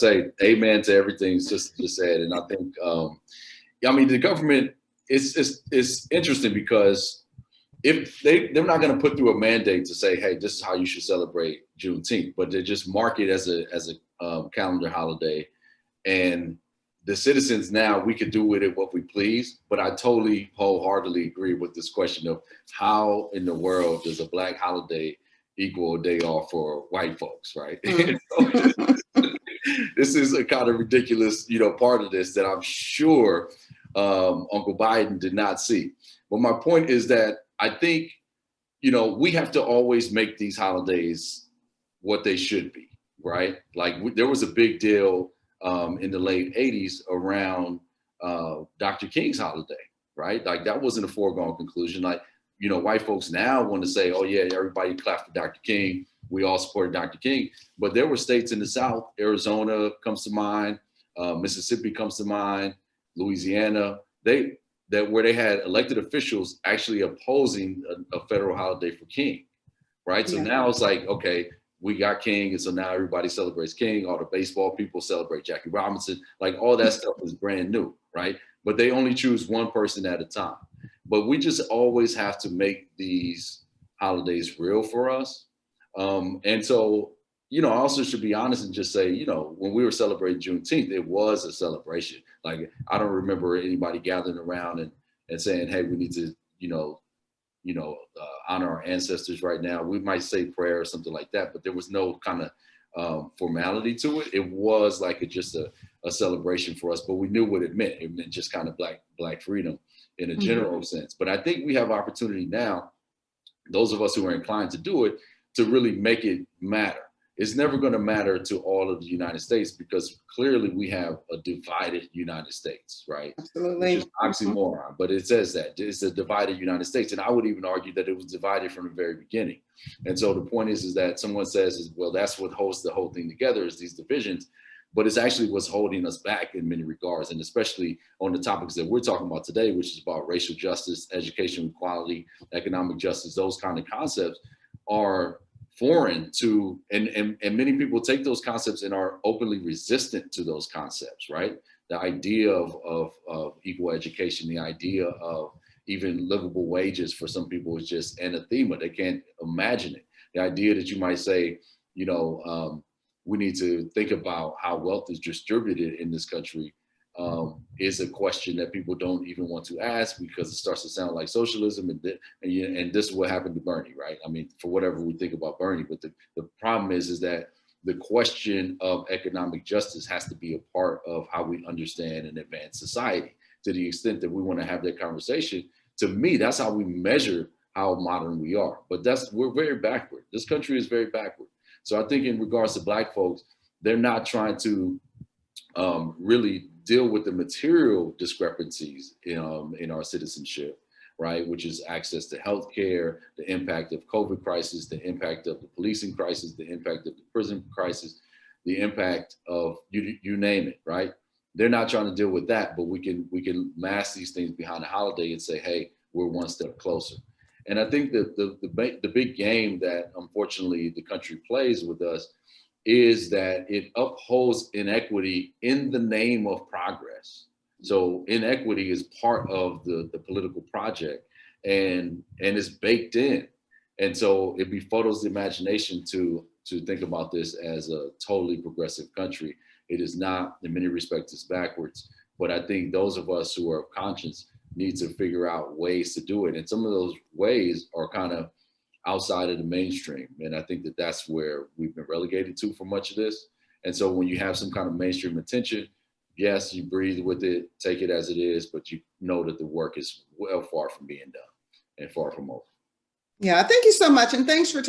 say amen to everything Sister just said. And I think, I mean, the government, it's interesting because if they're not going to put through a mandate to say, hey, this is how you should celebrate Juneteenth, but they just mark it as a calendar holiday. And the citizens now, we could do with it what we please. But I totally wholeheartedly agree with this question of how in the world does a Black holiday equal a day off for white folks, right? This is a kind of ridiculous, part of this that I'm sure Uncle Biden did not see. But my point is that I think, we have to always make these holidays what they should be, right? Like there was a big deal in the late 80s around Dr. King's holiday, right? Like that wasn't a foregone conclusion. Like, white folks now want to say, oh yeah, everybody clap for Dr. King. We all supported Dr. King. But there were states in the South, Arizona comes to mind, Mississippi comes to mind, Louisiana, where they had elected officials actually opposing a federal holiday for King, right? So now it's like, okay, we got King, and so now everybody celebrates King. All the baseball people celebrate Jackie Robinson. Like all that stuff is brand new, right? But they only choose one person at a time. But we just always have to make these holidays real for us. And so, I also should be honest and just say, when we were celebrating Juneteenth, it was a celebration. Like I don't remember anybody gathering around and saying, hey, we need to, honor our ancestors right now. We might say prayer or something like that, but there was no kind of formality to it. It was like just a celebration for us, but we knew what it meant. It meant just kind of black freedom in a general sense. But I think we have opportunity now, those of us who are inclined to do it, to really make it matter. It's never going to matter to all of the United States because clearly we have a divided United States, right? Absolutely. Which is oxymoron, but it says that it's a divided United States. And I would even argue that it was divided from the very beginning. And so the point is that someone says, well, that's what holds the whole thing together is these divisions, but it's actually what's holding us back in many regards. And especially on the topics that we're talking about today, which is about racial justice, education equality, economic justice, those kind of concepts are foreign to, and many people take those concepts and are openly resistant to those concepts, right? The idea of equal education, the idea of even livable wages for some people is just anathema. They can't imagine it. The idea that you might say, we need to think about how wealth is distributed in this country is a question that people don't even want to ask because it starts to sound like socialism. And this is what happened to Bernie, right? I mean, for whatever we think about Bernie, but the problem is that the question of economic justice has to be a part of how we understand and advance society. To the extent that we want to have that conversation, to me, that's how we measure how modern we are. But we're very backward. This country is very backward. So I think in regards to Black folks, they're not trying to really deal with the material discrepancies in our citizenship, right? Which is access to healthcare, the impact of COVID crisis, the impact of the policing crisis, the impact of the prison crisis, the impact of you name it, right? They're not trying to deal with that, but we can mask these things behind a holiday and say, hey, we're one step closer. And I think that the big game that unfortunately the country plays with us is that it upholds inequity in the name of progress. So inequity is part of the political project and it's baked in. And so it befuddles the imagination to think about this as a totally progressive country. It is not, in many respects, it's backwards. But I think those of us who are of conscience need to figure out ways to do it. And some of those ways are kind of outside of the mainstream. And I think that that's where we've been relegated to for much of this. And so when you have some kind of mainstream attention, yes, you breathe with it, take it as it is, but you know that the work is well far from being done and far from over. Yeah, thank you so much. And thanks for talking.